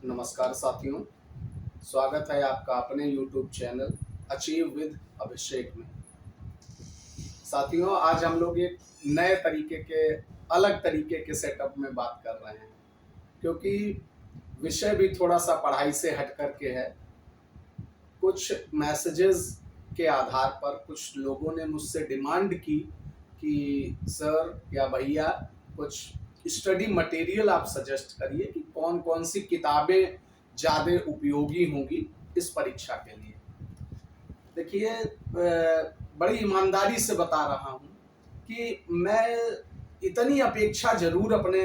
नमस्कार साथियों, स्वागत है आपका अपने YouTube चैनल अचीव विद अभिषेक में। साथियों, आज हम लोग एक नए तरीके के अलग तरीके के सेटअप में बात कर रहे हैं, क्योंकि विषय भी थोड़ा सा पढ़ाई से हट कर के है। कुछ मैसेजेस के आधार पर कुछ लोगों ने मुझसे डिमांड की कि सर या भैया कुछ स्टडी मटेरियल आप सजेस्ट करिए कि कौन कौन सी किताबें ज़्यादा उपयोगी होंगी इस परीक्षा के लिए। देखिए, बड़ी ईमानदारी से बता रहा हूँ कि मैं इतनी अपेक्षा जरूर अपने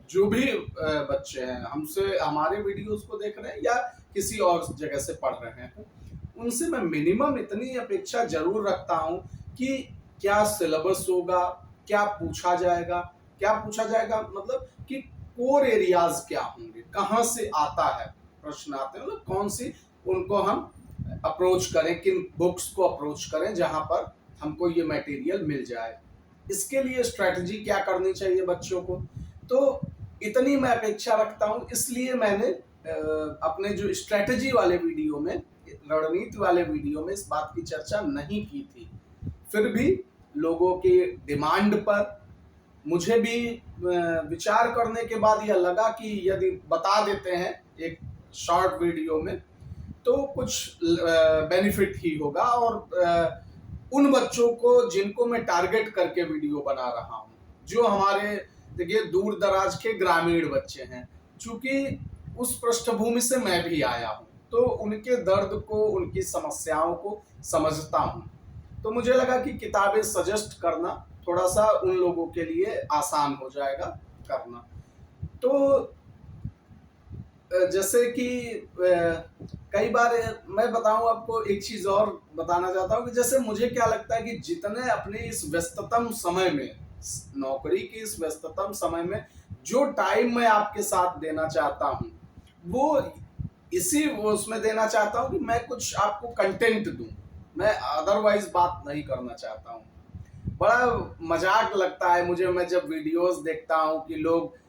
जो भी बच्चे हैं हमसे हमारे वीडियोस को देख रहे हैं या किसी और जगह से पढ़ रहे हैं, उनसे मैं मिनिमम इतनी अपेक्षा जरूर रखता हूँ कि क्या सिलेबस होगा, क्या पूछा जाएगा मतलब कि कोर एरियाज क्या होंगे, कहाँ से आता है प्रश्न आते हैं, मतलब कौन सी उनको हम अप्रोच करें, किन बुक्स को अप्रोच करें जहां पर हमको ये मटेरियल मिल जाए। इसके लिए स्ट्रेटजी क्या करनी चाहिए बच्चों को, तो इतनी मैं अपेक्षा रखता हूं। इसलिए मैंने अपने जो स्ट्रेटजी वाले वीडियो में, रणनीति वाले वीडियो में इस बात की चर्चा नहीं की थी। फिर भी लोगों की डिमांड पर मुझे भी विचार करने के बाद यह लगा कि यदि बता देते हैं एक शॉर्ट वीडियो में तो कुछ बेनिफिट ही होगा, और उन बच्चों को जिनको मैं टारगेट करके वीडियो बना रहा हूँ, जो हमारे देखिए दूर दराज के ग्रामीण बच्चे हैं, चूंकि उस पृष्ठभूमि से मैं भी आया हूँ तो उनके दर्द को, उनकी समस्याओं को समझता हूँ। तो मुझे लगा कि किताबें सजेस्ट करना थोड़ा सा उन लोगों के लिए आसान हो जाएगा करना। तो जैसे कि कई बार मैं बताऊं आपको, एक चीज और बताना चाहता हूं कि जैसे मुझे क्या लगता है कि जितने अपने इस व्यस्ततम समय में, नौकरी की इस व्यस्ततम समय में जो टाइम मैं आपके साथ देना चाहता हूं, वो उसमें देना चाहता हूं कि मैं कुछ आपको कंटेंट दूं। मैं अदरवाइज बात नहीं करना चाहता हूं। बड़ा मजाक लगता है मुझे, मैं जब वीडियोस देखता हूं कि लोग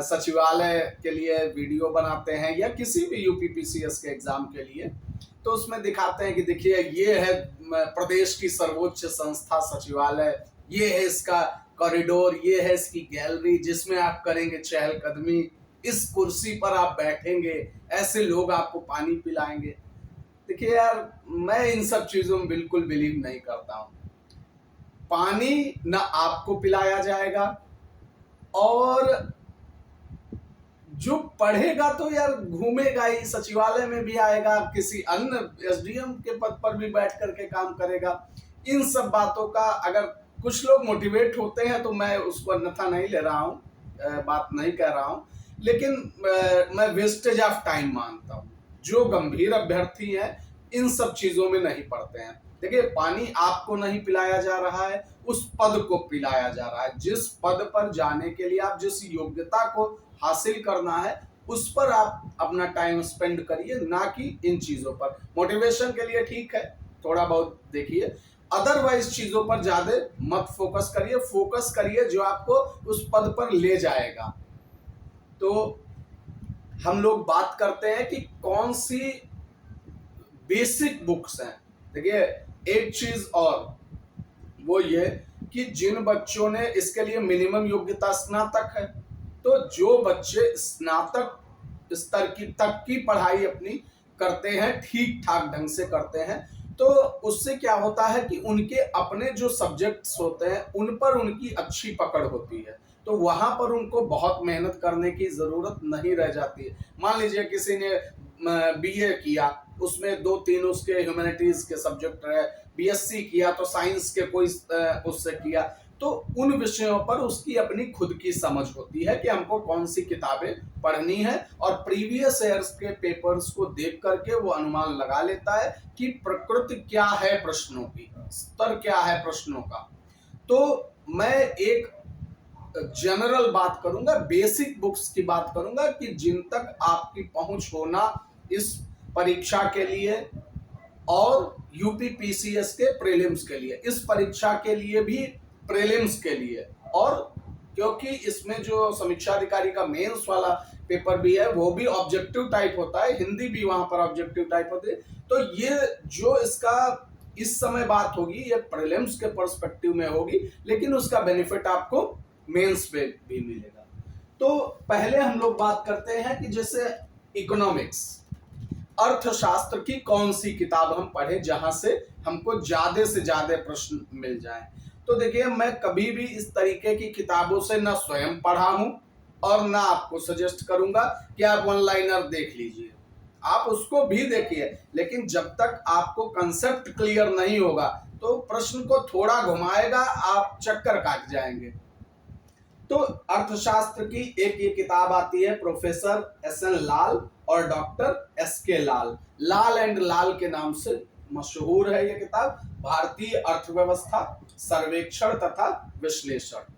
सचिवालय के लिए वीडियो बनाते हैं या किसी भी यूपीपीसीएस के एग्जाम के लिए, तो उसमें दिखाते हैं कि देखिए ये है प्रदेश की सर्वोच्च संस्था सचिवालय, ये है इसका कॉरिडोर, ये है इसकी गैलरी जिसमें आप करेंगे चहलकदमी, इस कुर्सी पर आप बैठेंगे, ऐसे लोग आपको पानी पिलाएंगे। देखिए यार, मैं इन सब चीजों में बिल्कुल बिलीव नहीं करता हूँ। पानी ना आपको पिलाया जाएगा, और जो पढ़ेगा तो यार घूमेगा ही, सचिवालय में भी आएगा, किसी अन्य एसडीएम के पद पर भी बैठ करके काम करेगा। इन सब बातों का अगर कुछ लोग मोटिवेट होते हैं तो मैं उसको अन्यथा नहीं ले रहा हूँ, बात नहीं कह रहा हूँ, लेकिन मैं वेस्टेज ऑफ टाइम मानता हूँ। जो गंभीर अभ्यर्थी हैं इन सब चीजों में नहीं पढ़ते हैं। देखिए, पानी आपको नहीं पिलाया जा रहा है, उस पद को पिलाया जा रहा है। जिस पद पर जाने के लिए आप जिस योग्यता को हासिल करना है उस पर आप अपना टाइम स्पेंड करिए, ना कि इन चीजों पर। मोटिवेशन के लिए ठीक है, थोड़ा बहुत देखिए, अदरवाइज चीजों पर ज्यादा मत फोकस करिए। फोकस करिए जो आपको उस पद पर ले जाएगा। तो हम लोग बात करते हैं कि कौन सी बेसिक बुक्स हैं। देखिए, एक चीज और वो ये कि जिन बच्चों ने इसके लिए मिनिमम योग्यता स्नातक है, तो जो बच्चे स्नातक स्तर की तक की पढ़ाई अपनी करते हैं, ठीक ठाक ढंग से करते हैं, तो उससे क्या होता है कि उनके अपने जो सब्जेक्ट्स होते हैं उन पर उनकी अच्छी पकड़ होती है, तो वहां पर उनको बहुत मेहनत करने की जरूरत नहीं रह जाती है। मान लीजिए किसी ने बीए किया, उसमें 2-3 उसके ह्यूमैनिटीज के सब्जेक्ट रहे, बीएससी किया तो साइंस के कोई उससे किया, तो उन विषयों पर उसकी अपनी खुद की समझ होती है कि हमको कौन सी किताबें पढ़नी है, और प्रीवियस ईयर्स के पेपर्स को देख करके वो अनुमान लगा लेता है कि प्रकृति क्या है प्रश्नों की, स्तर क्या है प्रश्नों का। तो मैं एक जनरल बात करूंगा, बेसिक बुक्स की बात करूंगा कि जिन तक आपकी पहुंच होना इस परीक्षा के लिए और यूपीपीसीएस के प्रीलिम्स के लिए, इस परीक्षा के लिए भी, प्रीलिम्स के लिए, और क्योंकि इसमें जो समीक्षा अधिकारी का मेंस वाला पेपर भी है, वो भी ऑब्जेक्टिव टाइप होता है, हिंदी भी वहां पर ऑब्जेक्टिव टाइप होती है। तो ये जो इसका इस समय बात होगी ये प्रीलिम्स के पर्सपेक्टिव में होगी, लेकिन उसका बेनिफिट आपको मेंस पे भी मिलेगा। तो पहले हम लोग बात करते हैं कि जैसे इकोनॉमिक्स, अर्थशास्त्र की कौन सी किताब हम पढ़े जहां से हमको ज्यादा से ज्यादा प्रश्न मिल जाए। तो देखिए, मैं कभी भी इस तरीके की किताबों से ना स्वयं पढ़ा हूं और ना आपको सजेस्ट करूंगा कि आप वन लाइनर देख लीजिए। आप उसको भी देखिए, लेकिन जब तक आपको कंसेप्ट क्लियर नहीं होगा तो प्रश्न को थोड़ा घुमाएगा, आप चक्कर काट जाएंगे। तो अर्थशास्त्र की एक ये किताब आती है, प्रोफेसर एस.एन. लाल और doctor S K. Lal, Lal and Lal के नाम से मशहूर है ये किताब। भारतीय अर्थव्यवस्था सर्वेक्षण तथा विश्लेषण।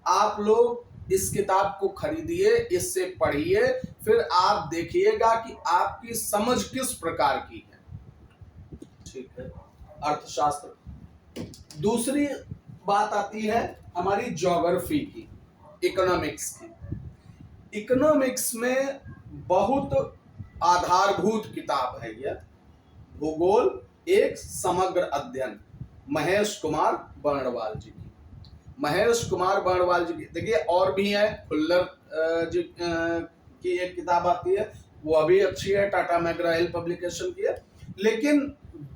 आप लोग इस किताब को खरीदिए, इससे पढ़िए, फिर आप देखिएगा कि आपकी समझ किस प्रकार की है। ठीक है, अर्थशास्त्र। दूसरी बात आती है हमारी ज्योग्राफी की, इकोनॉमिक्स की। इकोनॉमिक्स में बहुत आधारभूत किताब है यह, भूगोल एक समग्र अध्ययन, महेश कुमार बर्णवाल जी की। महेश कुमार बर्णवाल जी की देखिए, और भी है, खुल्लर जी की एक किताब आती है, वो अभी अच्छी है, टाटा मैकग्रा-हिल पब्लिकेशन की है। लेकिन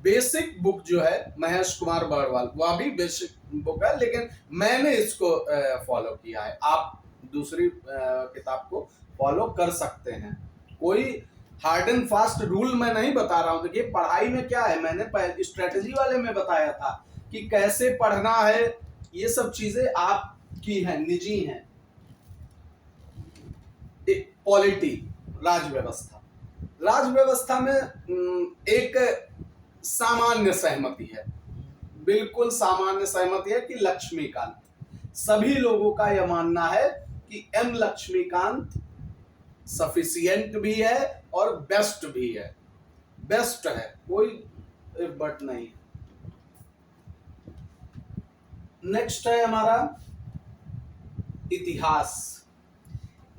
बेसिक बुक जो है महेश कुमार बर्णवाल, वह भी बेसिक बुक है, लेकिन मैंने इसको फॉलो किया है। आप दूसरी किताब को फॉलो कर सकते हैं, कोई हार्ड एंड फास्ट रूल मैं नहीं बता रहा हूं। देखिए, पढ़ाई में क्या है, मैंने स्ट्रेटेजी वाले में बताया था कि कैसे पढ़ना है, ये सब चीजें आपकी हैं, निजी हैं। पॉलिटी, राजव्यवस्था, राजव्यवस्था में एक सामान्य सहमति है, बिल्कुल सामान्य सहमति है कि लक्ष्मीकांत, सभी लोगों का यह मानना है कि एम लक्ष्मीकांत सफिशिएंट भी है और बेस्ट भी है, बेस्ट है, कोई बट नहीं। नेक्स्ट है हमारा इतिहास।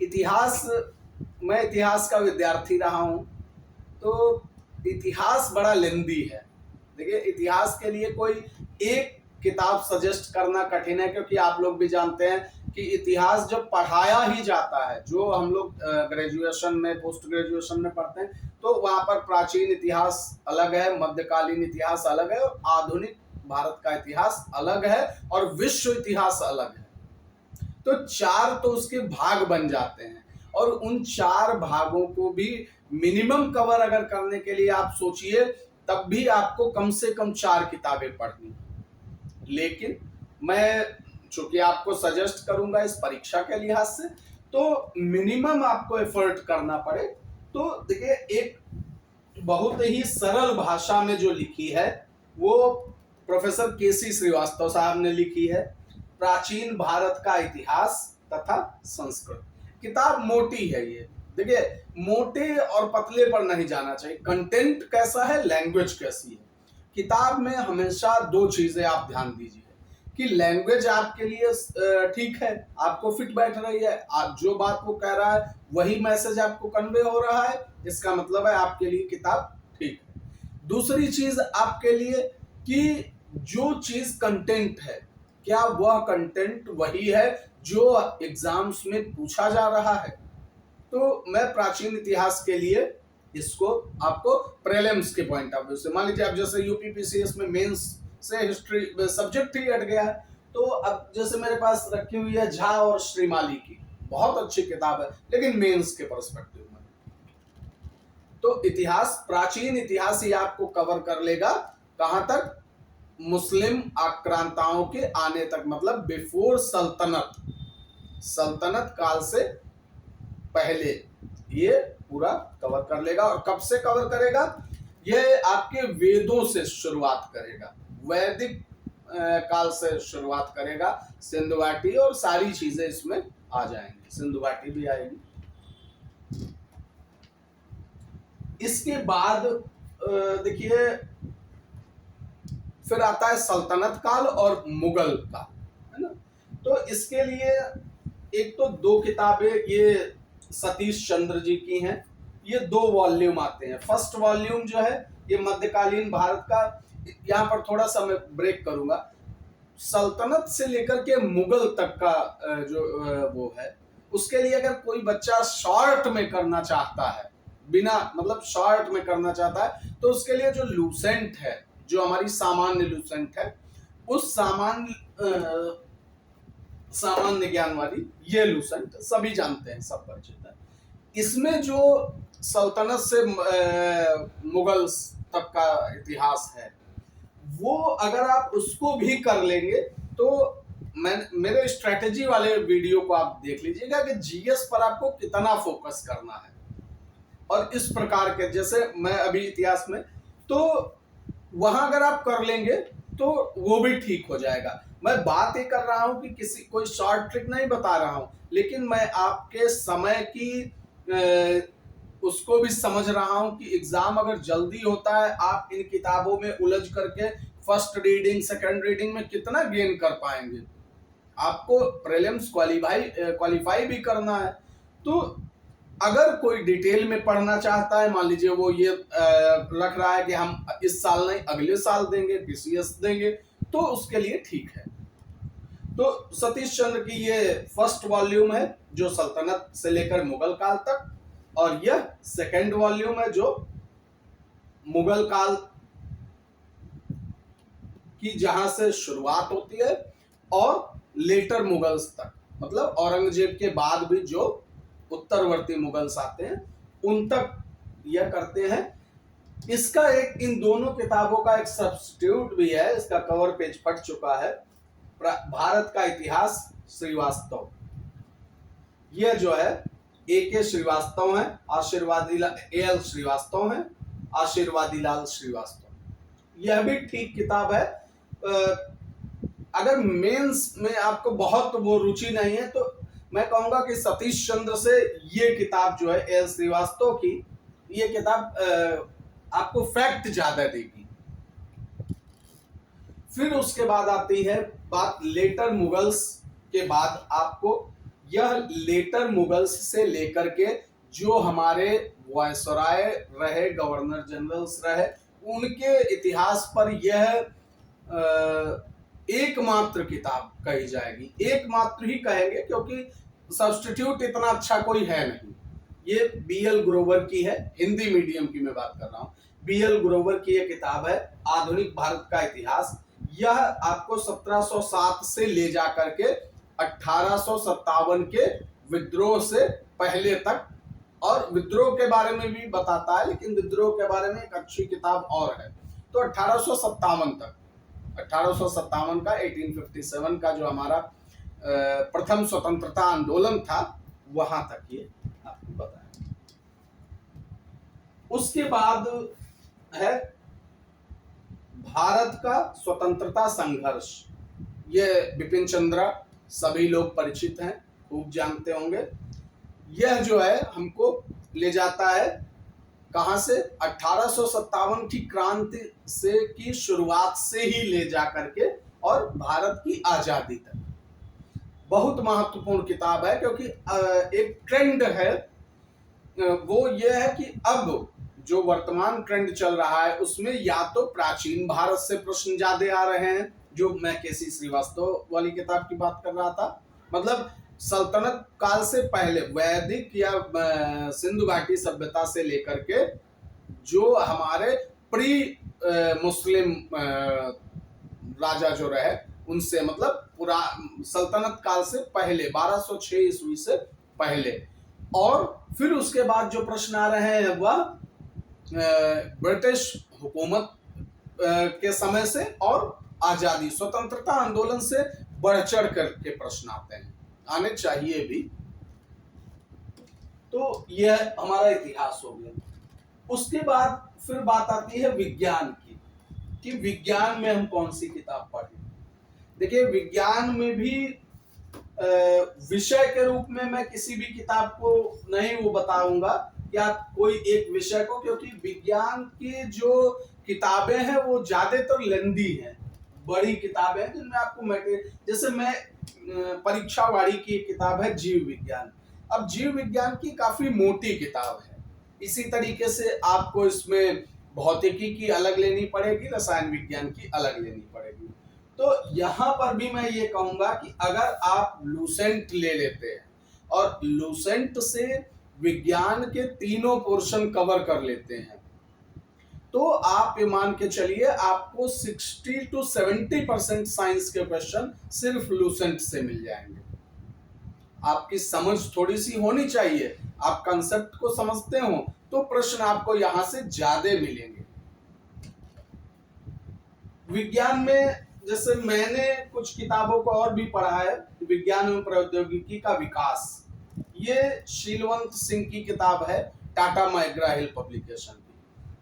इतिहास, मैं इतिहास का विद्यार्थी रहा हूं, तो इतिहास बड़ा लेंदी है। देखिए, इतिहास के लिए कोई एक किताब सजेस्ट करना कठिन है, क्योंकि आप लोग भी जानते हैं कि इतिहास जब पढ़ाया ही जाता है, जो हम लोग ग्रेजुएशन में, पोस्ट ग्रेजुएशन में पढ़ते हैं, तो वहां पर प्राचीन इतिहास अलग है, मध्यकालीन इतिहास अलग है, और आधुनिक भारत का इतिहास अलग है, और विश्व इतिहास अलग है। तो चार तो उसके भाग बन जाते हैं, और उन चार भागों को भी मिनिमम कवर अगर करने के लिए आप सोचिए, तब भी आपको कम से कम 4 किताबें पढ़नी। लेकिन मैं चूंकि आपको सजेस्ट करूंगा इस परीक्षा के लिहाज से, तो मिनिमम आपको एफर्ट करना पड़े। तो देखिए, एक बहुत ही सरल भाषा में जो लिखी है वो प्रोफेसर के.सी. श्रीवास्तव साहब ने लिखी है, प्राचीन भारत का इतिहास तथा संस्कृति। किताब मोटी है ये, देखिए, मोटे और पतले पर नहीं जाना चाहिए। कंटेंट कैसा है, लैंग्वेज कैसी है। किताब में हमेशा 2 चीजें आप ध्यान दीजिए कि लैंग्वेज आपके लिए ठीक है, आपको फिट बैठ रही है, आप जो बात वो कह रहा है वही मैसेज आपको कन्वे हो रहा है, इसका मतलब है आपके लिए किताब ठीक है। दूसरी चीज आपके लिए कि जो चीज कंटेंट है, क्या वह कंटेंट वही है जो एग्जाम्स में पूछा जा रहा है। तो मैं प्राचीन इतिहास के लिए इसको आपको प्रीलिम्स के पॉइंट ऑफ व्यू से, मान लीजिए अब जैसे यूपीपीसीएस में मेंस से हिस्ट्री सब्जेक्ट ही हट गया है, तो अब जैसे मेरे पास रखी हुई है झा और श्रीमाली की, बहुत अच्छी किताब है, लेकिन मेंस के पर्सपेक्टिव में। तो इतिहास, प्राचीन इतिहास ही आपको कवर कर लेगा, कहां तक, मुस्लिम आक्रांताओं के आने तक, मतलब बिफोर सल्तनत, सल्तनत काल से पहले ये पूरा कवर कर लेगा। और कब से कवर करेगा, ये आपके वेदों से शुरुआत करेगा, वैदिक काल से शुरुआत करेगा, सिंधु घाटी और सारी चीजें इसमें आ जाएंगी, सिंधु घाटी भी आएगी। इसके बाद देखिए फिर आता है सल्तनत काल और मुगल काल, है ना। तो इसके लिए एक तो 2 किताबें ये सतीश चंद्र जी की हैं। ये 2 वॉल्यूम आते हैं। फर्स्ट वॉल्यूम जो है ये मध्यकालीन भारत का, यहाँ पर थोड़ा सा मैं ब्रेक करूंगा, सल्तनत से लेकर के मुगल तक का जो वो है, उसके लिए अगर कोई बच्चा शॉर्ट में करना चाहता है, बिना मतलब शॉर्ट में करना चाहता है, तो उसके लिए जो लूसेंट है, जो हमारी सामान्य लूसेंट है, उस सामान्य ज्ञान वाली ये लूसेंट सभी जानते हैं, सब परिचित है। इसमें जो सल्तनत से मुगल तक का इतिहास है, वो अगर आप उसको भी कर लेंगे तो मेरे स्ट्रेटेजी वाले वीडियो को आप देख लीजिएगा कि जीएस पर आपको कितना फोकस करना है। और इस प्रकार के, जैसे मैं अभी इतिहास में, तो वहां अगर आप कर लेंगे तो वो भी ठीक हो जाएगा। मैं बात ये कर रहा हूं कि कोई शॉर्ट ट्रिक नहीं बता रहा हूं, लेकिन मैं आपके समय की उसको भी समझ रहा हूं कि एग्जाम अगर जल्दी होता है, आप इन किताबों में उलझ करके फर्स्ट रीडिंग सेकंड रीडिंग में कितना गेन कर पाएंगे। आपको प्रीलिम्स क्वालिफाई भी करना है। तो अगर कोई डिटेल में पढ़ना चाहता है, मान लीजिए वो ये रख रहा है कि हम इस साल नहीं अगले साल देंगे, पीसीएस देंगे, तो उसके लिए ठीक है। तो सतीश चंद्र की ये फर्स्ट वॉल्यूम है जो सल्तनत से लेकर मुगल काल तक, और यह सेकंड वॉल्यूम है जो मुगल काल की जहां से शुरुआत होती है और लेटर मुगल्स तक, मतलब औरंगजेब के बाद भी जो उत्तरवर्ती मुगल्स आते हैं उन तक यह करते हैं। इसका इन दोनों किताबों का एक सब्स्टिट्यूट भी है, इसका कवर पेज फट चुका है, भारत का इतिहास श्रीवास्तव। यह जो है A.K. श्रीवास्तव है, A.L. श्रीवास्तव है, आशीर्वादी लाल श्रीवास्तव। यह भी ठीक किताब है। अगर मेंस में आपको बहुत वो रुचि नहीं है तो मैं कहूंगा कि सतीश चंद्र से ये किताब जो है A.L. श्रीवास्तव की, ये किताब आपको फैक्ट ज्यादा देगी। फिर उसके बाद आती है बात लेटर मुगल्स के बाद। आपको यह लेटर मुगल्स से लेकर के जो हमारे वायसराय रहे, गवर्नर जनरल्स रहे, उनके इतिहास पर यह एकमात्र किताब कही जाएगी। एकमात्र ही कहेंगे क्योंकि सब्स्टिट्यूट इतना अच्छा कोई है नहीं। ये बीएल ग्रोवर की है, हिंदी मीडियम की मैं बात कर रहा हूँ। बीएल ग्रोवर की ये किताब है आधुनिक भारत का इतिहास। यह आपको 1707 से ले जाकर के 1857 के विद्रोह से पहले तक, और विद्रोह के बारे में भी बताता है, लेकिन विद्रोह के बारे में एक अच्छी किताब और है। तो 1857 तक, 1857 का 1857 का जो हमारा प्रथम स्वतंत्रता आंदोलन था, वहां तक ये आपको बताया। उसके बाद है भारत का स्वतंत्रता संघर्ष। ये बिपिन चंद्रा सभी लोग परिचित हैं, खूब जानते होंगे। यह जो है हमको ले जाता है कहां से, 1857 की क्रांति से की शुरुआत से ही ले जा करके और भारत की आजादी तक। बहुत महत्वपूर्ण किताब है क्योंकि एक ट्रेंड है, वो ये है कि अब जो वर्तमान ट्रेंड चल रहा है उसमें या तो प्राचीन भारत से प्रश्न ज्यादा आ रहे हैं, जो मैं केसी श्रीवास्तव वाली किताब की बात कर रहा था, मतलब सल्तनत काल से पहले वैदिक या सिंधु घाटी सभ्यता से लेकर के जो हमारे प्री मुस्लिम राजा जो रहे उनसे, मतलब पूरा सल्तनत काल से पहले 1206 ईस्वी से पहले, और फिर उसके बाद जो प्रश्न आ रहे हैं वह ब्रिटिश हुकूमत के समय से और आजादी स्वतंत्रता आंदोलन से बढ़ चढ़ करके प्रश्न आते हैं, आने चाहिए भी। तो यह हमारा इतिहास हो गया। उसके बाद फिर बात आती है विज्ञान की, कि विज्ञान में हम कौन सी किताब पढ़ें। देखिए, विज्ञान में भी विषय के रूप में मैं किसी भी किताब को नहीं वो बताऊंगा या कोई एक विषय को, क्योंकि विज्ञान की जो किताबें हैं वो ज्यादातर लेंदी हैं, बड़ी किताबें हैं जिनमें आपको जैसे मैं परीक्षा वाड़ी की किताब है जीव विज्ञान। अब जीव विज्ञान की काफी मोटी किताब है, इसी तरीके से आपको इसमें भौतिकी की अलग लेनी पड़ेगी, रसायन विज्ञान की अलग लेनी पड़ेगी। तो यहाँ पर भी मैं ये कहूंगा कि अगर आप लूसेंट ले लेते हैं और लूसेंट से विज्ञान के तीनों पोर्शन कवर कर लेते हैं, तो आप ये मान के चलिए आपको 60 to 70% साइंस के क्वेश्चन सिर्फ लूसेंट से मिल जाएंगे। आपकी समझ थोड़ी सी होनी चाहिए, आप कंसेप्ट को समझते हो तो प्रश्न आपको यहां से ज्यादा मिलेंगे। विज्ञान में जैसे मैंने कुछ किताबों को और भी पढ़ा है, विज्ञान एवं प्रौद्योगिकी का विकास, ये शीलवंत सिंह की किताब है, टाटा मैकग्रा हिल पब्लिकेशन की।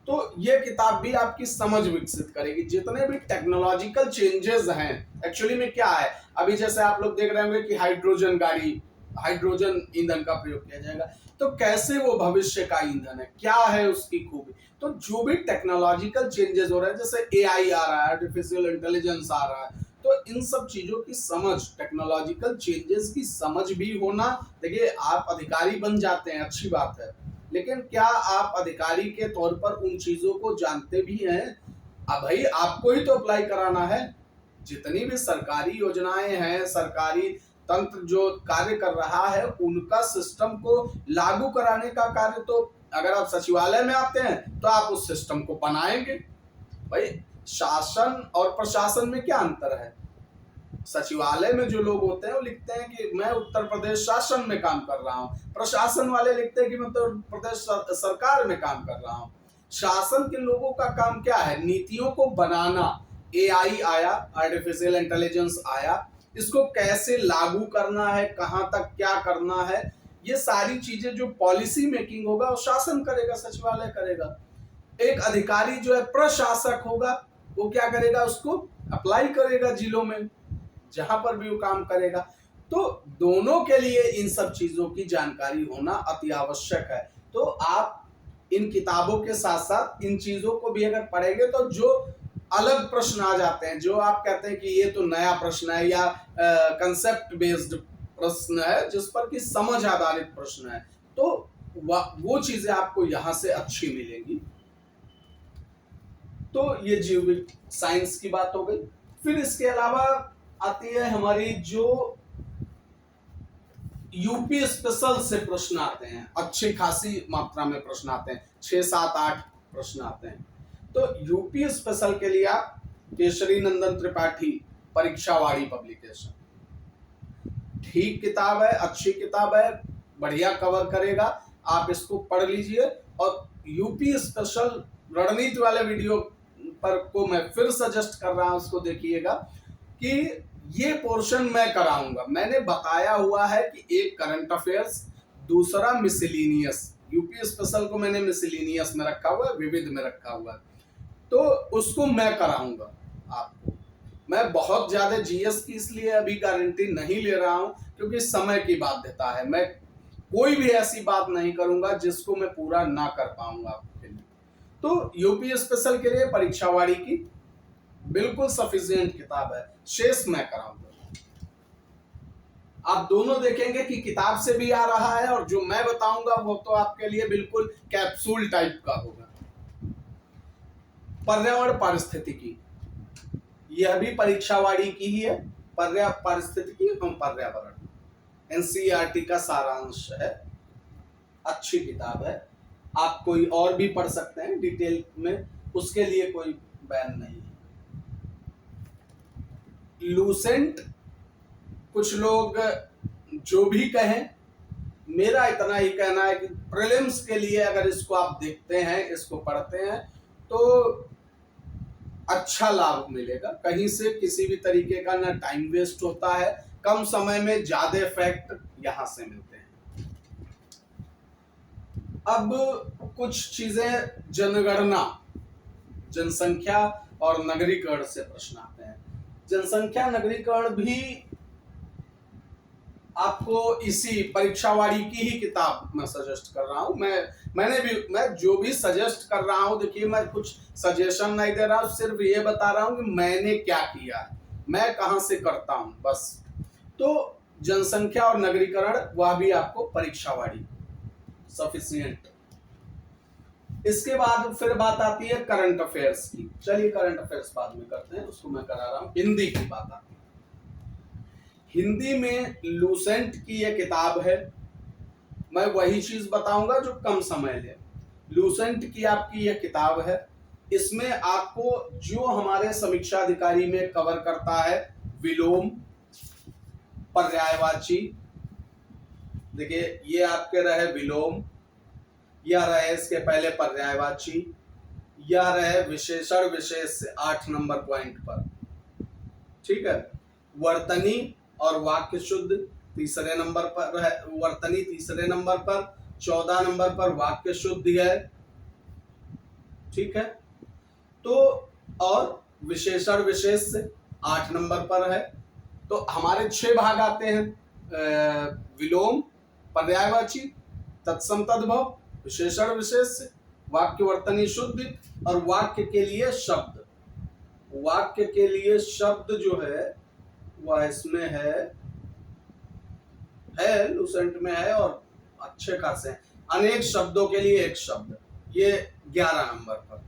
तो ये किताब भी आपकी समझ विकसित करेगी। जितने भी टेक्नोलॉजिकल चेंजेस हैं, एक्चुअली में क्या है, अभी जैसे आप लोग देख रहे होंगे कि हाइड्रोजन गाड़ी, हाइड्रोजन ईंधन का प्रयोग किया जाएगा, तो कैसे वो भविष्य का ईंधन है, क्या है उसकी खूबी। तो जो भी टेक्नोलॉजिकल चेंजेस हो रहे हैं, जैसे एआई आ रहा है, आर्टिफिशियल इंटेलिजेंस आ रहा है, तो इन सब चीजों की समझ, टेक्नोलॉजिकल चेंजेस की समझ भी होना। देखिए, आप अधिकारी बन जाते हैं, अच्छी बात है, लेकिन क्या आप अधिकारी के तौर पर उन चीजों को जानते भी हैं? अब भाई आपको ही तो अप्लाई कराना है। जितनी भी सरकारी योजनाएं हैं, सरकारी तंत्र जो कार्य कर रहा है, उनका सिस्टम को लागू कराने का कार्य तो, अगर आप सचिवालय में आते हैं तो आप उस सिस्टम को बनाएंगे। भाई शासन और प्रशासन में क्या अंतर है? सचिवालय में जो लोग होते हैं वो लिखते हैं कि मैं उत्तर प्रदेश शासन में काम कर रहा हूँ, प्रशासन वाले लिखते हैं कि मैं उत्तर प्रदेश सरकार में काम कर रहा हूँ। शासन के लोगों का काम क्या है? नीतियों को बनाना। एआई आया, आर्टिफिशियल इंटेलिजेंस आया, इसको कैसे लागू करना है, कहां तक क्या करना है, ये सारी चीजें जो पॉलिसी मेकिंग होगा वो शासन करेगा, सचिवालय करेगा। एक अधिकारी जो है प्रशासक होगा, वो क्या करेगा? उसको अप्लाई करेगा जिलों में, जहां पर भी वो काम करेगा। तो दोनों के लिए इन सब चीजों की जानकारी होना अति आवश्यक है। तो आप इन किताबों के साथ साथ इन चीजों को भी अगर पढ़ेंगे तो जो अलग प्रश्न आ जाते हैं, जो आप कहते हैं कि ये तो नया प्रश्न है या कंसेप्ट बेस्ड प्रश्न है, जिस पर कि समझ आधारित प्रश्न है, तो वो चीजें आपको यहां से अच्छी मिलेंगी। तो ये जीव साइंस की बात हो गई। फिर इसके अलावा आती है हमारी जो यूपी स्पेशल से प्रश्न आते हैं, अच्छी खासी मात्रा में प्रश्न आते हैं, 6, 7, 8 प्रश्न आते हैं। तो यूपी स्पेशल के लिए आप केशरी नंदन त्रिपाठी परीक्षावाड़ी पब्लिकेशन, ठीक किताब है, अच्छी किताब है, बढ़िया कवर करेगा, आप इसको पढ़ लीजिए। और यूपी स्पेशल रणनीति वाले वीडियो पर को मैं फिर सजेस्ट कर रहा हूं, उसको देखिएगा कि ये पोर्शन मैं कराऊंगा। मैंने बताया हुआ है कि एक करंट अफेयर्स, दूसरा मिसलिनियस, यूपी स्पेशल को मैंने मिसलिनियस में रखा हुआ है, विविध में रखा हुआ है, तो उसको मैं कराऊंगा आपको। मैं बहुत ज्यादा जीएस की इसलिए अभी गारंटी नहीं ले रहा हूं क्योंकि समय की बाध्यता है। मैं कोई भी ऐसी बात नहीं करूंगा जिसको मैं पूरा ना कर पाऊंगा आपके लिए। तो यूपी स्पेशल के लिए परीक्षावाड़ी की बिल्कुल सफिशिएंट किताब है, शेष मैं कराऊंगा। आप दोनों देखेंगे कि किताब से भी आ रहा है और जो मैं बताऊंगा वो तो आपके लिए बिल्कुल कैप्सूल टाइप का होगा। पर्यावरण पारिस्थितिकी, यह भी परीक्षावाड़ी की ही है। पारिस्थितिकी एवं पर्यावरण एनसीईआरटी का सारांश है, अच्छी किताब है, आप कोई और भी पढ़ सकते हैं डिटेल में, उसके लिए कोई बैन नहीं है। लूसेंट, कुछ लोग जो भी कहें, मेरा इतना ही कहना है कि प्रीलिम्स के लिए अगर इसको आप देखते हैं, इसको पढ़ते हैं, तो अच्छा लाभ मिलेगा। कहीं से किसी भी तरीके का ना टाइम वेस्ट होता है, कम समय में ज्यादा फैक्ट यहां से मिलते हैं। अब कुछ चीजें जनगणना, जनसंख्या और नगरीकरण से प्रश्न आते हैं। जनसंख्या नगरीकरण भी आपको इसी परीक्षावाड़ी की ही किताब मैं सजेस्ट कर रहा हूं। मैं जो भी सजेस्ट कर रहा हूं, देखिए मैं कुछ सजेशन नहीं दे रहा हूं, सिर्फ ये बता रहा हूं कि मैंने क्या किया है, मैं कहां से करता हूं, बस। तो जनसंख्या और नगरीकरण, वह भी आपको परीक्षावाड़ी सफिशिएंट। इसके बाद फिर बात आती है करंट अफेयर्स की। चलिए करंट अफेयर्स बाद में करते हैं, उसको मैं करा रहा हूं। हिंदी की बात आती है। हिंदी में लूसेंट की यह किताब है, मैं वही चीज बताऊंगा जो कम समय ले। लूसेंट की आपकी यह किताब है, इसमें आपको जो हमारे समीक्षा अधिकारी में कवर करता है विलोम, पर्यायवाची, देखिए ये आपके रहे विलोम, यह रहे इसके पहले पर्यायवाची, यह रहे विशेषण विशेष से 8 नंबर पॉइंट पर, ठीक है। वर्तनी और वाक्य शुद्ध तीसरे नंबर पर है, वर्तनी तीसरे नंबर पर, 14 नंबर पर वाक्य शुद्ध है, ठीक है। तो और विशेषण विशेष से 8 नंबर पर है। तो हमारे 6 भाग आते हैं, विलोम, पर्यायवाची, तत्सम तद्भव, विशेषण विशेष से, वाक्य वर्तनी शुद्ध और वाक्य के लिए शब्द। वाक्य के लिए शब्द जो है वह इसमें है लूसेंट में है और अच्छे खासे हैं। अनेक शब्दों के लिए एक शब्द, ये 11 नंबर पर।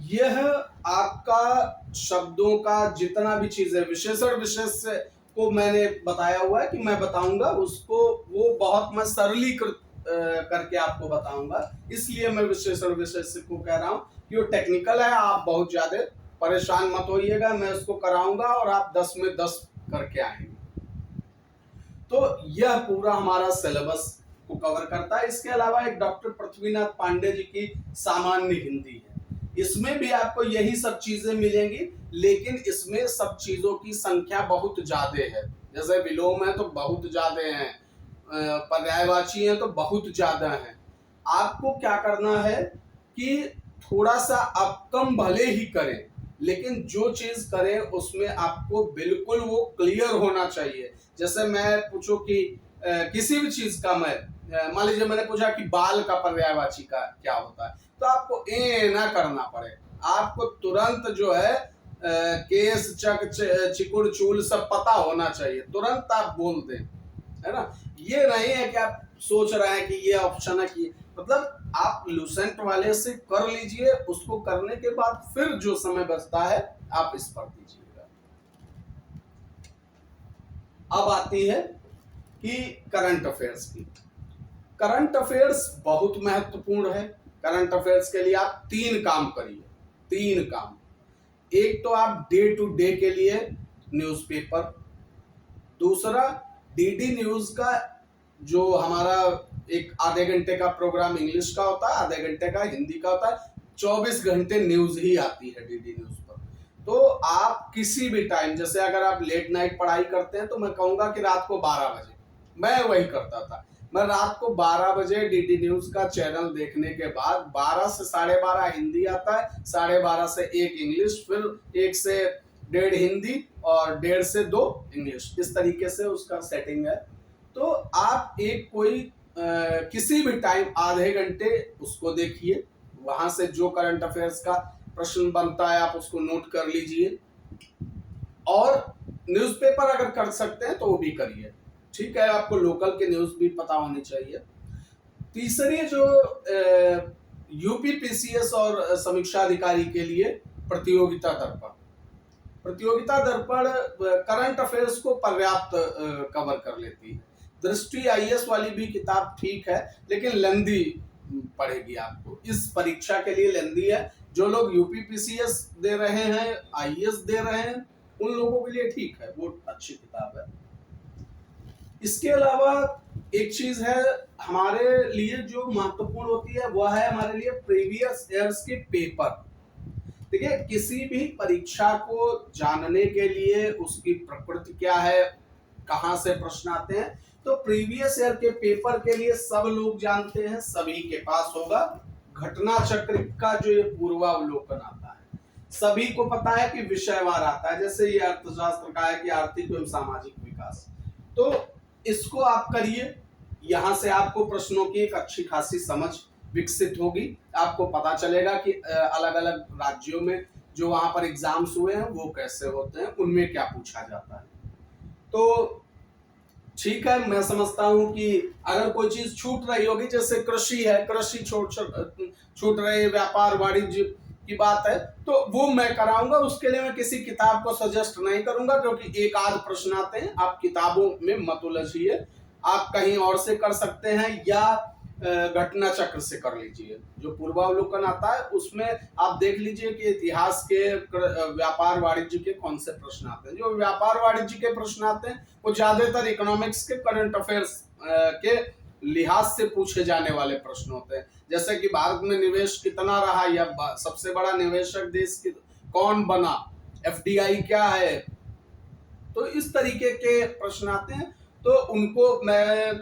यह आपका शब्दों का जितना भी चीज है, विशेषण विशेष से को मैंने बताया हुआ है कि मैं बताऊंगा उसको, वो बहुत मैं सरलीकृत करके आपको बताऊंगा, इसलिए मैं विशेषण विशेष को कह रहा हूं कि वो टेक्निकल है। आप बहुत ज्यादा परेशान मत होइएगा, मैं उसको कराऊंगा और आप 10 में 10 करके आएंगे। तो यह पूरा हमारा सिलेबस को कवर करता है। इसके अलावा एक डॉक्टर पृथ्वीनाथ पांडे जी की सामान्य हिंदी है, इसमें भी आपको यही सब चीजें मिलेंगी, लेकिन इसमें सब चीजों की संख्या बहुत ज्यादा है। जैसे विलोम है तो बहुत ज्यादा है, पर्यायवाची है तो बहुत ज्यादा है। आपको क्या करना है कि थोड़ा सा आप कम भले ही करें, लेकिन जो चीज करें उसमें आपको बिल्कुल वो क्लियर होना चाहिए। जैसे मैं पूछूं कि किसी भी चीज का, मैं मान लीजिए मैंने पूछा कि बाल का पर्यायवाची का क्या होता है, तो आपको ना करना पड़े, आपको तुरंत जो है केस, चक, चिकुड़, चूल सब पता होना चाहिए, तुरंत आप बोल दें, है ना। ये नहीं है कि आप सोच रहे हैं कि ये ऑप्शन है कि, मतलब आप लूसेंट वाले से कर लीजिए, उसको करने के बाद फिर जो समय बचता है आप इस पर दीजिएगा। अब आती है कि करंट अफेयर्स की। करंट अफेयर्स बहुत महत्वपूर्ण है। करंट अफेयर्स के लिए आप 3 काम करिए, 3 काम। एक तो आप डे टू डे के लिए न्यूज़पेपर, दूसरा डीडी न्यूज का जो हमारा एक आधे घंटे का प्रोग्राम इंग्लिश का होता है, आधे घंटे का हिंदी का होता है, 24 घंटे न्यूज ही आती है डीडी न्यूज पर। तो आप किसी भी टाइम, जैसे अगर आप लेट नाइट पढ़ाई करते हैं तो मैं कहूंगा कि रात को 12 बजे, मैं वही करता था, मैं रात को 12 बजे डीडी न्यूज का चैनल देखने के बाद 12 से 12:30 हिंदी आता है, 12:30 से 1 इंग्लिश, फिर 1 से 1:30 हिंदी और 1:30 से 2 इंग्लिश, इस तरीके से उसका सेटिंग है। तो आप एक कोई किसी भी टाइम आधे घंटे उसको देखिए, वहां से जो करंट अफेयर्स का प्रश्न बनता है आप उसको नोट कर लीजिए, और न्यूज़पेपर अगर कर सकते हैं तो वो भी करिए, ठीक है। आपको लोकल के न्यूज भी पता होनी चाहिए। तीसरी जो यूपीपीसीएस और समीक्षा अधिकारी के लिए प्रतियोगिता दर्पण, प्रतियोगिता दर्पण करंट अफेयर्स को पर्याप्त कवर कर लेती है। दृष्टि आईएएस वाली भी किताब ठीक है, लेकिन लेंदी पड़ेगी आपको, इस परीक्षा के लिए लेंदी है। जो लोग यूपीपीसीएस दे रहे हैं, आईएएस दे रहे हैं, उन लोगों के लिए ठीक है, वो अच्छी किताब है। इसके अलावा एक चीज है हमारे लिए जो महत्वपूर्ण होती है, वह है हमारे लिए प्रीवियस ईयर्स के पेपर। देखिए, किसी भी परीक्षा को जानने के लिए उसकी प्रकृति क्या है, कहां से प्रश्न आते हैं, तो प्रीवियस ईयर के पेपर के लिए सब लोग जानते हैं, सभी के पास होगा घटना चक्र का जो ये पूर्वावलोकन आता है, सभी को पता है कि विषयवार आता है। जैसे ये अर्थशास्त्र का है कि आर्थिक एवं सामाजिक विकास, तो इसको आप करिए, यहां से आपको प्रश्नों की एक अच्छी खासी समझ विकसित होगी। आपको पता चलेगा कि अलग अलग राज्यों में जो वहां पर एग्जाम्स हुए हैं वो कैसे होते हैं, उनमें क्या पूछा जाता है। तो ठीक है, मैं समझता हूं कि अगर कोई चीज छूट रही होगी, जैसे कृषि है, कृषि छूट रही, व्यापार वाणिज्य की बात है, तो वो मैं कराऊंगा। उसके लिए मैं किसी किताब को सजेस्ट नहीं करूंगा, क्योंकि एक आध प्रश्न आते हैं। आप किताबों में मत उलझिए, आप कहीं और से कर सकते हैं या घटना चक्र से कर लीजिए। जो पूर्वावलोकन आता है उसमें आप देख लीजिए कि इतिहास के व्यापार वाणिज्य के कौन से प्रश्न आते हैं। जो व्यापार वाणिज्य के प्रश्न आते हैं वो ज्यादातर इकोनॉमिक्स के करंट अफेयर्स के लिहाज से पूछे जाने वाले प्रश्न होते हैं। जैसे कि भारत में निवेश कितना रहा, या सबसे बड़ा निवेशक देश कौन बना, एफडीआई क्या है, तो इस तरीके के प्रश्न आते हैं। तो उनको मैं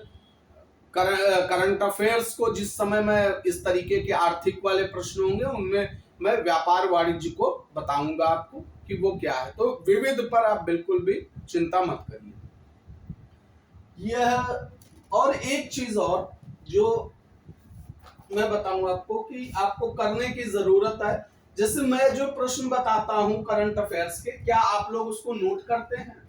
करंट अफेयर्स को जिस समय मैं इस तरीके के आर्थिक वाले प्रश्न होंगे उनमें मैं व्यापार वाणिज्य को बताऊंगा आपको कि वो क्या है। तो विविध पर आप बिल्कुल भी चिंता मत करिए। यह और एक चीज और जो मैं बताऊंगा आपको कि आपको करने की जरूरत है, जैसे मैं जो प्रश्न बताता हूं करंट अफेयर्स के, क्या आप लोग उसको नोट करते हैं?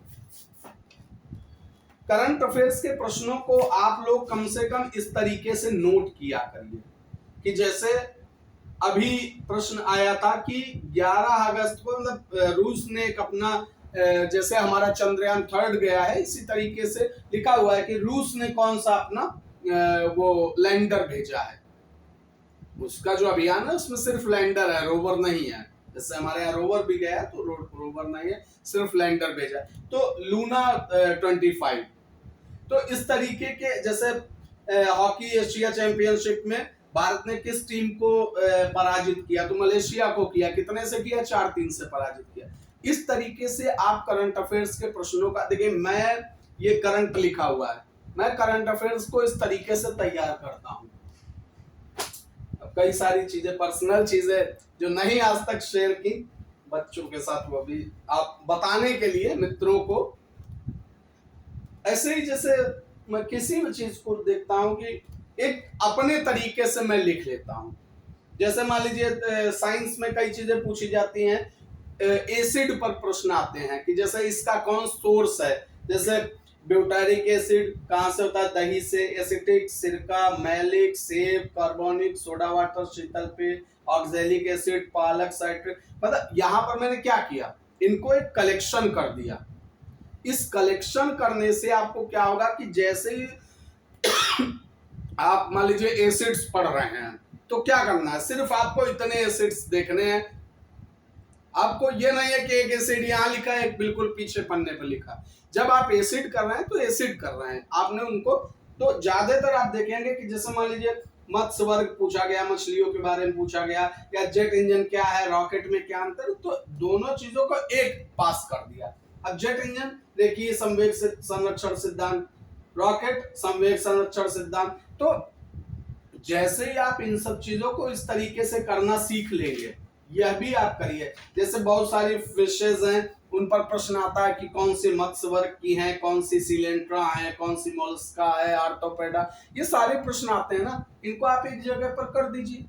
करंट अफेयर्स के प्रश्नों को आप लोग कम से कम इस तरीके से नोट किया करिए कि जैसे अभी प्रश्न आया था कि 11 अगस्त को मतलब रूस ने एक अपना जैसे हमारा चंद्रयान 3 गया है, इसी तरीके से लिखा हुआ है कि रूस ने कौन सा अपना वो लैंडर भेजा है। उसका जो अभियान है उसमें सिर्फ लैंडर है, रोवर नहीं है। जैसे हमारे यहाँ रोवर भी गया है, तो रोवर नहीं है, सिर्फ लैंडर भेजा है। तो लूना 25। तो इस तरीके के जैसे हॉकी एशिया चैंपियनशिप में भारत ने किस टीम को पराजित किया, तो मलेशिया को किया। कितने से किया? 4-3 से पराजित किया। इस तरीके से आप करंट अफेयर्स के प्रश्नों का देखिए, मैं ये करंट लिखा हुआ है, मैं करंट अफेयर्स को इस तरीके से तैयार करता हूं। कई सारी चीजें, पर्सनल चीजें जो नहीं आज तक शेयर की बच्चों के साथ, वो भी आप बताने के लिए मित्रों को। ऐसे ही जैसे मैं किसी भी चीज को देखता हूं कि एक अपने तरीके से मैं लिख लेता हूं। जैसे मान लीजिए साइंस में कई चीजें पूछी जाती हैं, एसिड पर प्रश्न आते हैं कि जैसे इसका कौन सोर्स है। जैसे ब्यूटारिक एसिड कहाँ से होता है? दही से। एसिटिक, सिरका, मैलिक, सेब, कार्बोनिक, सोडा वाटर, शीतल पेय, ऑक्सैलिक एसिड, पालक, साइट्रिक। मतलब यहाँ पर मैंने क्या किया, इनको एक कलेक्शन कर दिया। इस कलेक्शन करने से आपको क्या होगा कि जैसे ही आप मान लीजिए एसिड्स पढ़ रहे हैं, तो क्या करना है, सिर्फ आपको इतने एसिड्स देखने हैं। आपको ये नहीं है कि एक एसिड यहाँ लिखा है, एक बिल्कुल पीछे पन्ने पर लिखा। जब आप एसिड कर रहे हैं तो एसिड कर रहे हैं आपने उनको। तो ज्यादातर आप देखेंगे कि जैसे मान लीजिए मत्स्य वर्ग पूछा गया, मछलियों के बारे में पूछा गया, या जेट इंजन क्या है, रॉकेट में क्या अंतर, तो दोनों चीजों को एक पास कर दिया। अब जेट इंजन देखिए संवेग संरक्षण सिद्धांत, रॉकेट संवेग संरक्षण सिद्धांत। तो जैसे ही आप इन सब चीजों को इस तरीके से करना सीख लेंगे, यह भी आप करिए। जैसे बहुत सारी फिशेज हैं, उन पर प्रश्न आता है कि कौन सी मत्स्य वर्ग की हैं, कौन सी सिलेंट्रा है, कौन सी मोलस्का है, आर्थोपेडा, ये सारे प्रश्न आते हैं ना, इनको आप एक जगह पर कर दीजिए।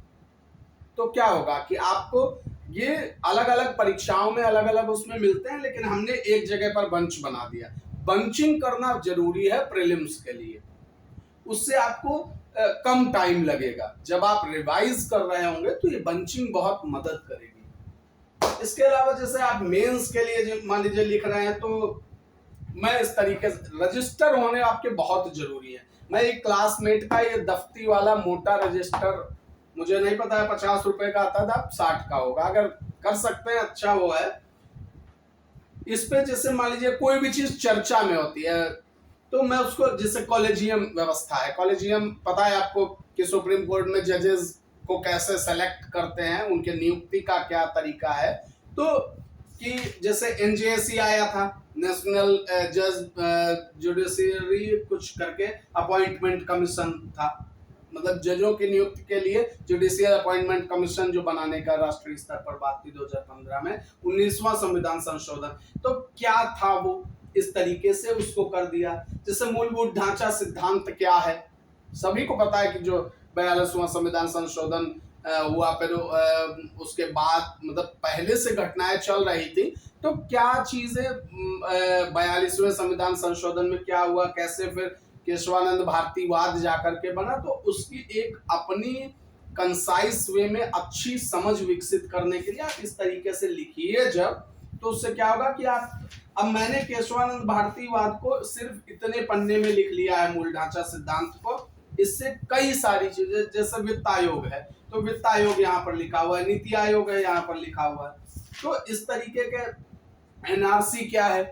तो क्या होगा कि आपको ये अलग अलग परीक्षाओं में अलग अलग उसमें मिलते हैं, लेकिन हमने एक जगह पर बंच बना दिया। बंचिंग करना जरूरी है प्रीलिम्स के लिए, उससे आपको कम टाइम लगेगा। जब आप रिवाइज कर रहे होंगे तो ये बंचिंग बहुत मदद करेगी। इसके अलावा जैसे आप मेंस के लिए मान लीजिए लिख रहे हैं, तो मैं इस तरीके से, रजिस्टर होने आपके बहुत जरूरी है। मैं एक क्लासमेट का ये दफ्ती वाला मोटा रजिस्टर, मुझे नहीं पता है 50 रुपए का आता था, 60 का होगा, अगर कर सकते हैं अच्छा वो है। इस पे जैसे मान लीजिए कोई भी चीज चर्चा में होती है, तो मैं उसको, जैसे कॉलेजियम व्यवस्था है, कॉलेजियम पता है आपको कि सुप्रीम कोर्ट में जजेस को कैसे सेलेक्ट करते हैं, उनके नियुक्ति का क्या तरीका है। तो कि जैसे एनजेसी आया था, नेशनल जज जुडिशरी कुछ करके अपॉइंटमेंट कमीशन था, मतलब जजों की नियुक्ति के लिए जुडिशियल अपॉइंटमेंट कमीशन जो बनाने का राष्ट्रीय स्तर पर बात थी 2015 में, 19वां संविधान संशोधन। तो क्या था वो, इस तरीके से उसको कर दिया। जैसे मूलभूत ढांचा सिद्धांत क्या है, सभी को पता है कि जो 42वां संविधान संशोधन हुआ, फिर उसके बाद मतलब पहले से घटनाएं चल रही थी, तो क्या चीजें 42वें संविधान संशोधन में क्या हुआ, कैसे फिर केशवानंद भारतीवाद जाकर के बना, तो उसकी एक अपनी कंसाइज वे में अच्छी समझ विकसित करने के लिए आप इस तरीके से लिखिए जब, तो उससे क्या होगा कि आप, अब मैंने केशवानंद भारतीवाद को सिर्फ इतने पन्ने में लिख लिया है, मूल ढांचा सिद्धांत को, इससे कई सारी चीजें, जैसे वित्त आयोग है तो वित्त आयोग यहाँ पर लिखा हुआ है, नीति आयोग है यहाँ पर लिखा हुआ है, तो इस तरीके के एनआरसी क्या है,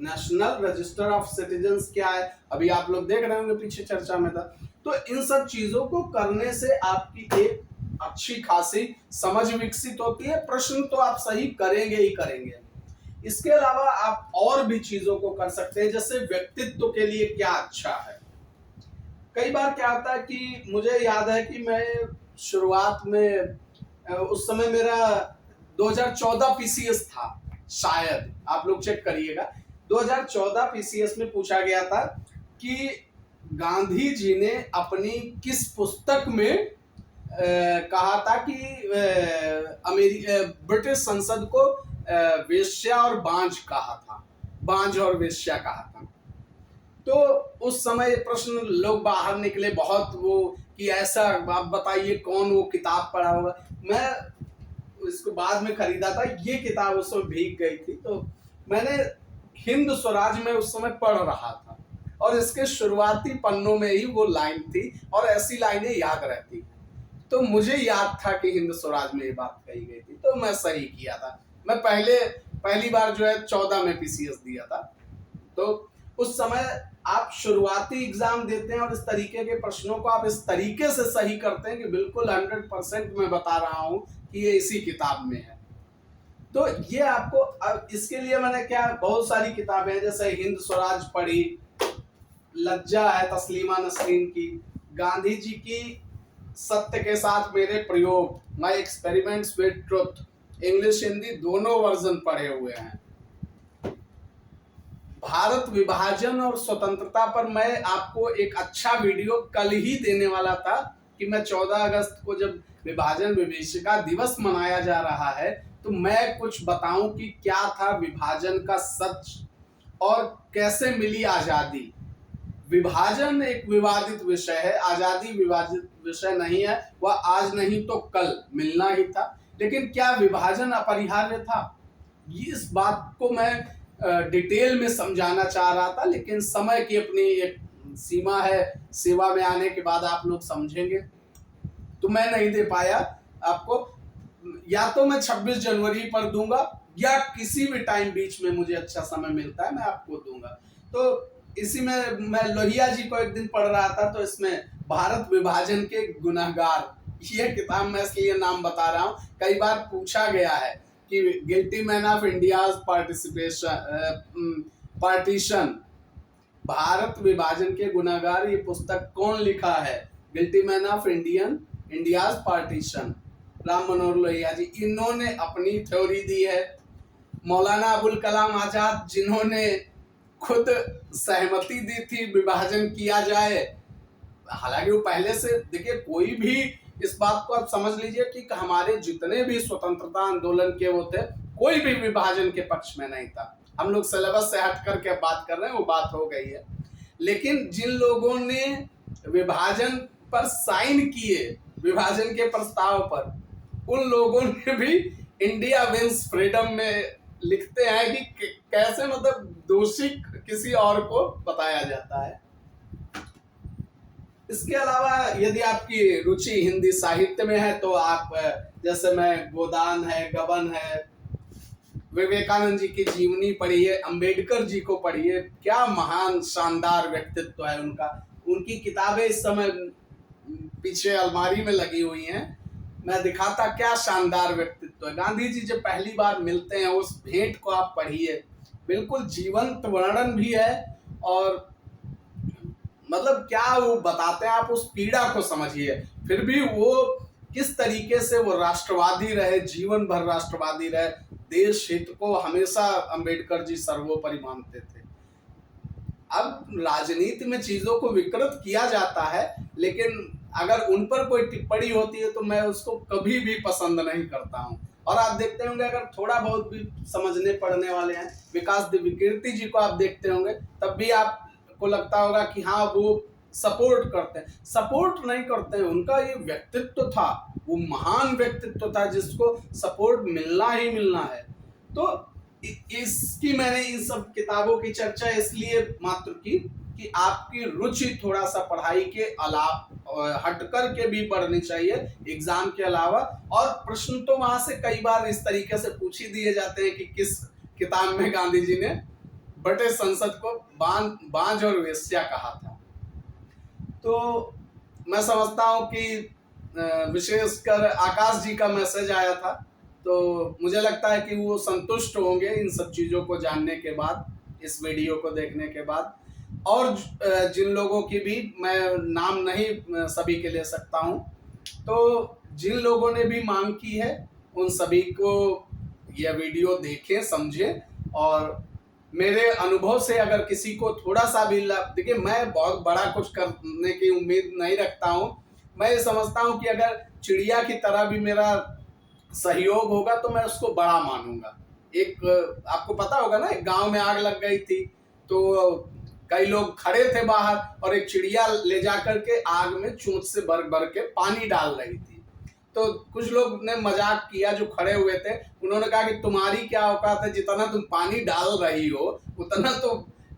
नेशनल रजिस्टर ऑफ सिटीजन्स क्या है, अभी आप लोग देख रहे होंगे पीछे चर्चा में था। तो इन सब चीजों को करने से आपकी एक अच्छी खासी समझ विकसित होती है, प्रश्न तो आप सही करेंगे ही करेंगे। इसके अलावा आप और भी चीजों को कर सकते हैं, जैसे व्यक्तित्व के लिए क्या अच्छा है। कई बार क्या होता है कि मुझे याद है कि मैं शुरुआत में, उस समय मेरा 2014 पीसीएस था, शायद आप लोग चेक करिएगा, 2014 पीसीएस में पूछा गया था कि गांधी जी ने अपनी किस पुस्तक में कहा था कि ब्रिटिश संसद को वेश्या और बांझ कहा था, बांझ और वेश्या कहा था। तो उस समय प्रश्न लोग बाहर निकले बहुत, वो कि ऐसा आप बताइए कौन वो किताब पढ़ा होगा। मैं इसको बाद में खरीदा था, ये किताब उस समय भीग गई थी, तो मैंने हिंद स्वराज में उस समय पढ़ रहा था और इसके शुरुआती पन्नों में ही वो लाइन थी और ऐसी लाइनें याद रहती, तो मुझे याद था कि हिंद स्वराज में ये बात कही गई थी, तो मैं सही किया था। मैं पहली बार जो है 14 में पीसीएस दिया था। तो उस समय आप शुरुआती एग्जाम देते हैं और इस तरीके के प्रश्नों को आप इस तरीके से सही करते हैं कि बिल्कुल 100% मैं बता रहा हूं कि ये इसी किताब में है। तो ये आपको, अब इसके लिए मैंने क्या, बहुत सारी किताबें हैं, जैसे हिंद स्वराज पढ़ी, लज्जा है तस्लीमा नसरीन की, गांधी जी की सत्य के साथ मेरे प्रयोग, my experiments with truth, English Hindi दोनों वर्जन पढ़े हुए हैं। भारत विभाजन और स्वतंत्रता पर मैं आपको एक अच्छा वीडियो कल ही देने वाला था कि मैं 14 अगस्त को जब विभाजन विभीषिका दिवस मनाया जा रहा है तो मैं कुछ बताऊं कि क्या था विभाजन का सच और कैसे मिली आजादी। विभाजन एक विवादित विषय है, आजादी विवादित विषय नहीं है, वह आज नहीं तो कल मिलना ही था, लेकिन क्या विभाजन अपरिहार्य था, इस बात को मैं डिटेल में समझाना चाह रहा था, लेकिन समय की अपनी एक सीमा है, सेवा में आने के बाद आप लोग समझेंगे, तो मैं नहीं दे पाया आपको। या तो मैं 26 जनवरी पर दूंगा या किसी भी टाइम बीच में मुझे अच्छा समय मिलता है मैं आपको दूंगा। तो इसी में मैं लोहिया जी को एक दिन पढ़ रहा था, तो इसमें भारत विभाजन के गुनहगार, ये किताब मैं इसलिए नाम बता रहा हूँ, कई बार पूछा गया है कि guilty man of India's partition, Bharat विभाजन के गुनहगार, ये पुस्तक कौन लिखा है, guilty man of India's partition, Ram Manohar Lohia ji, इन्होंने अपनी थ्योरी दी है। मौलाना अबुल कलाम आजाद जिन्होंने खुद सहमति दी थी विभाजन किया जाए, हालांकि वो पहले से, देखिए कोई भी, इस बात को आप समझ लीजिए कि हमारे जितने भी स्वतंत्रता आंदोलन के वो थे, कोई भी विभाजन के पक्ष में नहीं था। हम लोग सिलेबस से हट करके बात कर रहे हैं, वो बात हो गई है, लेकिन जिन लोगों ने विभाजन पर साइन किए, विभाजन के प्रस्ताव पर, उन लोगों ने भी इंडिया विंस फ्रीडम में लिखते हैं कि कैसे मतलब दोषी किसी और को बताया जाता है। इसके अलावा यदि आपकी रुचि हिंदी साहित्य में है तो आप, जैसे मैं, गोदान है, गबन है, विवेकानंद जी की जीवनी पढ़िए, अंबेडकर जी को पढ़िए, क्या महान शानदार व्यक्तित्व है उनका। उनकी किताबें इस समय पीछे अलमारी में लगी हुई हैं, मैं दिखाता, क्या शानदार व्यक्तित्व है। गांधी जी जब पहली बार मिलते हैं उस भेंट को आप पढ़िए, बिल्कुल जीवंत वर्णन भी है और मतलब क्या वो बताते हैं, आप उस पीड़ा को समझिए। फिर भी वो किस तरीके से वो राष्ट्रवादी रहे, जीवन भर राष्ट्रवादी रहे, देश हित को हमेशा अंबेडकर जी सर्वोपरि मानते थे। अब राजनीति में चीजों को विकृत किया जाता है, लेकिन अगर उन पर कोई टिप्पणी होती है तो मैं उसको कभी भी पसंद नहीं करता हूँ। और आप देखते होंगे, अगर थोड़ा बहुत भी समझने पढ़ने वाले हैं, विकास दिव्य कीर्ति जी को आप देखते होंगे, तब भी आपको लगता होगा कि हाँ वो सपोर्ट करते हैं। सपोर्ट नहीं करते हैं, उनका ये व्यक्तित्व था, वो महान व्यक्तित्व था जिसको सपोर्ट मिलना ही मिलना है। तो इसकी मैंने इन सब किताबों की चर्चा इसलिए मात्र की कि आपकी रुचि थोड़ा सा पढ़ाई के अलावा हटकर के भी बढ़नी चाहिए एग्जाम के अलावा। और प्रश्न तो वहां से कई बार इस तरीके से पूछ ही दिए जाते हैं कि किस किताब में गांधी जी ने बटे संसद को बांझ और वेश्या कहा था। तो मैं समझता हूं कि विशेषकर आकाश जी का मैसेज आया था, तो मुझे लगता है कि वो संतुष्ट होंगे इन सब चीज़ों को जानने के बाद, इस वीडियो को देखने के बाद। और जिन लोगों की भी मैं नाम नहीं सभी के ले सकता हूँ, तो जिन लोगों ने भी मांग की है उन सभी को यह वीडियो देखें, समझें। और मेरे अनुभव से अगर किसी को थोड़ा सा भी लाभ, देखिए मैं बहुत बड़ा कुछ करने की उम्मीद नहीं रखता हूँ। मैं ये समझता हूँ कि अगर चिड़िया की तरह भी मेरा सहयोग होगा तो मैं उसको बड़ा मानूंगा। एक आपको पता होगा ना, एक गांव में आग लग गई थी, तो कई लोग खड़े थे बाहर और एक चिड़िया ले जाकर के आग में चोंच से भर भर के पानी डाल रही थी। तो कुछ लोग ने मजाक किया जो खड़े हुए थे, उन्होंने कहा कि तुम्हारी क्या औकात है, जितना तुम पानी डाल रही हो उतना तो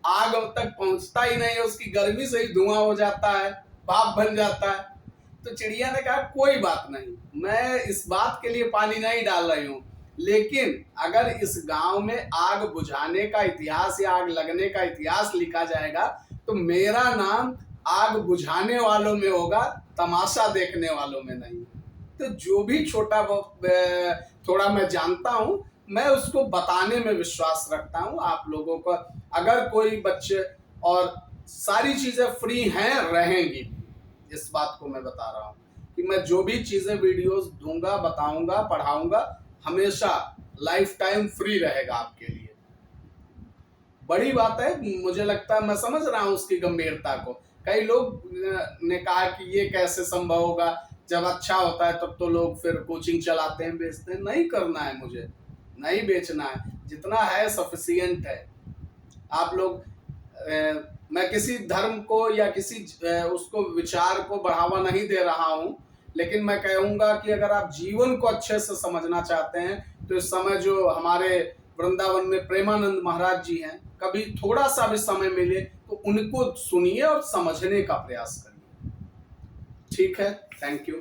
आग तक पहुंचता ही नहीं है, उसकी गर्मी से ही धुआं हो जाता है, भाप बन जाता है। तो चिड़िया ने कहा कोई बात नहीं, मैं इस बात के लिए पानी नहीं डाल रही हूँ, लेकिन अगर इस गांव में आग बुझाने का इतिहास या आग लगने का इतिहास लिखा जाएगा तो मेरा नाम आग बुझाने वालों में होगा, तमाशा देखने वालों में नहीं। तो जो भी छोटा थोड़ा मैं जानता हूँ, मैं उसको बताने में विश्वास रखता हूँ आप लोगों को। अगर कोई बच्चे, और सारी चीजें फ्री हैं, रहेंगी, इस बात को मैं बता रहा हूँ कि मैं जो भी चीजें वीडियोस दूंगा, बताऊंगा, पढ़ाऊंगा, हमेशा लाइफ टाइम फ्री रहेगा आपके लिए। बड़ी बात है, मुझे लगता है, मैं समझ रहा हूँ उसकी गंभीरता को। कई लोग ने कहा कि ये कैसे संभव होगा, जब अच्छा होता है तब तो लोग फिर कोचिंग चलाते हैं, बेचते हैं। नहीं करना है, मुझे नहीं बेचना है, जितना है सफिशिएंट है। आप लोग मैं किसी धर्म को या किसी उसको विचार को बढ़ावा नहीं दे रहा हूं, लेकिन मैं कहूंगा कि अगर आप जीवन को अच्छे से समझना चाहते हैं तो इस समय जो हमारे वृंदावन में प्रेमानंद महाराज जी हैं, कभी थोड़ा सा भी समय मिले तो उनको सुनिए और समझने का प्रयास करिए। ठीक है, थैंक यू।